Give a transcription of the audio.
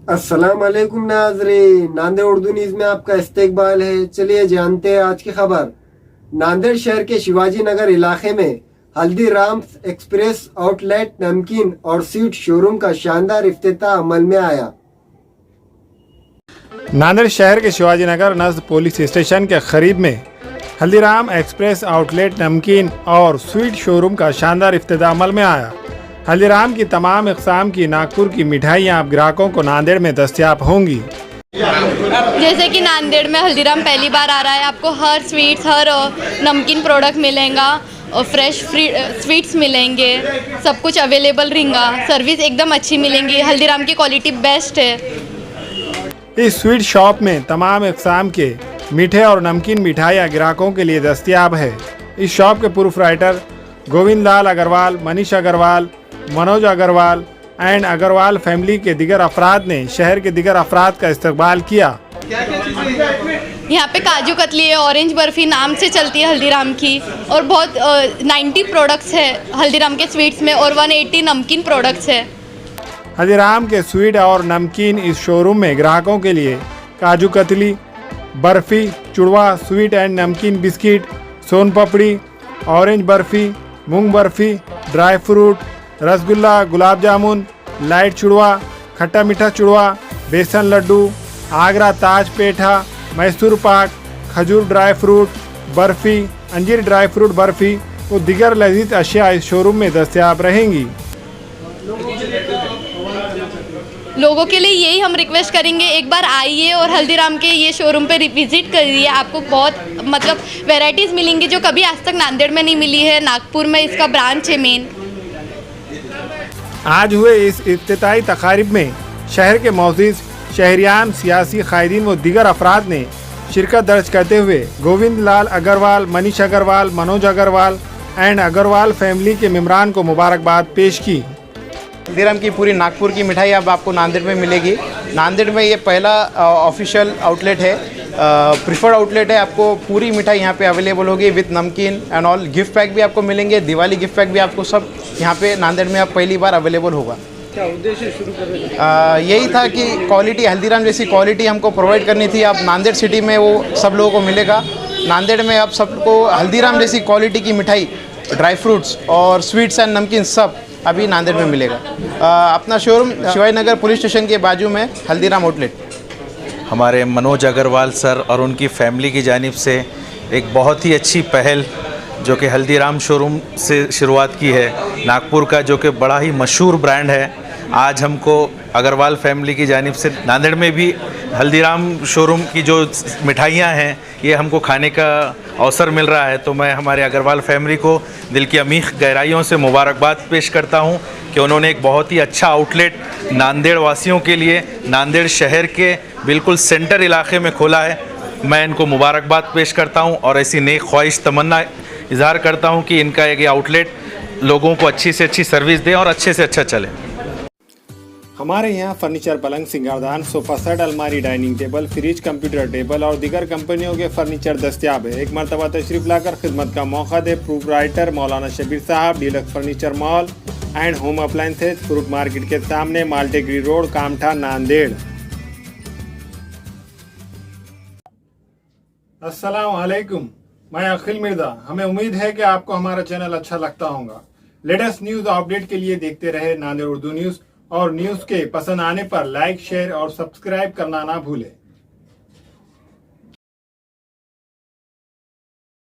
अस्सलाम वालेकुम नाज़रीन, नांदेड़ उर्दू न्यूज़ में आपका इस्तकबाल है। चलिए जानते हैं आज की खबर। नांदेड़ शहर के शिवाजी नगर इलाके में हल्दीराम्स एक्सप्रेस आउटलेट नमकीन और स्वीट शोरूम का शानदार इफ्तिताह अमल में आया। नांदेड़ शहर के शिवाजी नगर नज़द पुलिस स्टेशन के करीब में हल्दीराम एक्सप्रेस आउटलेट नमकीन और स्वीट शोरूम का शानदार इफ्तिताह अमल में आया। हल्दीराम की तमाम इक़साम की नागपुर की मिठाइयाँ अब ग्राहकों को नांदेड़ में दस्तयाब होंगी। जैसे कि नांदेड़ में हल्दीराम पहली बार आ रहा है, आपको हर स्वीट्स हर नमकीन प्रोडक्ट मिलेगा और फ्रेश स्वीट्स मिलेंगे, सब कुछ अवेलेबल रहेगा, सर्विस एकदम अच्छी मिलेंगी। हल्दीराम की क्वालिटी बेस्ट है। इस स्वीट शॉप में तमाम इक़साम के मीठे और नमकीन मिठाइयाँ ग्राहकों के लिए दस्तयाब है। इस शॉप के proprietor Govind Lal Agarwal, Manish Agarwal, Manoj Agarwal and Agarwal family के दिगर अफराद ने शहर के दिगर अफराद का इस्तकबाल किया। यहाँ पे काजू कतली है, ऑरेंज बर्फ़ी नाम से चलती है हल्दीराम की, और बहुत 90 प्रोडक्ट्स है हल्दीराम के स्वीट्स में और 180 नमकीन प्रोडक्ट्स है। हल्दीराम के स्वीट और नमकीन इस शोरूम में ग्राहकों के लिए काजू कतली, बर्फ़ी, चुड़वा, स्वीट एंड नमकीन बिस्किट, सोन पापड़ी, ऑरेंज बर्फ़ी, मूंग barfi, dry fruit, rasgulla, gulab jamun, light चुड़वा, खट्टा मीठा चुड़वा, बेसन लड्डू, आगरा ताज पेठा, मैसूर पाक, खजूर ड्राई फ्रूट बर्फ़ी, अंजीर ड्राई फ्रूट बर्फ़ी और दिगर लजीज अशिया इस शोरूम में दस्तयाब रहेंगी। लोगों के लिए यही हम रिक्वेस्ट करेंगे, एक बार आइए और हल्दीराम के ये शोरूम पे विजिट करिए। आपको बहुत वैरायटीज़ मिलेंगी जो कभी आज तक नांदेड़ में नहीं मिली है। नागपुर में इसका ब्रांच है मेन। आज हुए इस इफ्तिताई तकारीब में शहर के मौजूद शहरियान, सियासी कायदीन व दीगर अफराद ने शिरकत दर्ज करते हुए गोविंद लाल अग्रवाल, मनीष अग्रवाल, मनोज अग्रवाल एंड अग्रवाल फैमिली के मेम्बरान को मुबारकबाद पेश की। हल्दीराम की पूरी नागपुर की मिठाई अब आपको नांदेड़ में मिलेगी। नांदेड़ में ये पहला ऑफिशियल आउटलेट है, प्रिफर्ड आउटलेट है। आपको पूरी मिठाई यहाँ पे अवेलेबल होगी विद नमकीन एंड ऑल। गिफ्ट पैक भी आपको मिलेंगे, दिवाली गिफ्ट पैक भी आपको सब यहाँ पे नांदेड़ में अब पहली बार अवेलेबल होगा। क्या उद्देश्य शुरू करने का? यही था कि क्वालिटी, हल्दीराम जैसी क्वालिटी हमको प्रोवाइड करनी थी। अब नांदेड़ सिटी में वो सब लोगों को मिलेगा। नांदेड़ में अब सबको हल्दीराम जैसी क्वालिटी की मिठाई, ड्राई फ्रूट्स और स्वीट्स एंड नमकीन सब अभी नांदेड़ में मिलेगा। अपना showroom Shivaji Nagar police station के बाजू में हल्दीराम आउटलेट। हमारे मनोज अग्रवाल सर और उनकी फैमिली की जानिब से एक बहुत ही अच्छी पहल जो कि हल्दीराम शोरूम से शुरुआत की है, नागपुर का जो कि बड़ा ही मशहूर ब्रांड है। आज हमको अग्रवाल फैमिली की जानिब से नांदेड़ में भी हल्दीराम शोरूम की जो मिठाइयाँ हैं ये हमको खाने का अवसर मिल रहा है। तो मैं हमारे अग्रवाल फैमिली को दिल की अमीर गहराइयों से मुबारकबाद पेश करता हूँ कि उन्होंने एक बहुत ही अच्छा आउटलेट नांदेड़ वासियों के लिए नांदेड़ शहर के बिल्कुल सेंटर इलाके में खोला है। मैं इनको मुबारकबाद पेश करता हूँ और ऐसी नेक ख्वाहिश तमन्ना इजहार करता हूँ कि इनका एक आउटलेट लोगों को अच्छी से अच्छी सर्विस दे और अच्छे से अच्छा चले। हमारे यहाँ फर्नीचर, पलंग, सिंगारदान, सोफा सेट, अलमारी, dining table, fridge, computer table और दीगर कंपनियों के फर्नीचर दस्तयाब है। एक मरतबा तशरीफ लाकर खिदमत का मौका दे। प्रोप्राइटर मौलाना शबीर साहब, deluxe furniture mall and home appliances, fruit market के सामने, माल्टेगिरी रोड, कामठा, नांदेड़। अस्सलाम वालेकुम, मैं अखिल मिर्जा। हमें उम्मीद है कि आपको हमारा चैनल अच्छा लगता होगा। लेटेस्ट न्यूज अपडेट के लिए देखते रहे नांदेड़ उर्दू न्यूज, और न्यूज के पसंद आने पर लाइक, शेयर और सब्सक्राइब करना ना भूलें।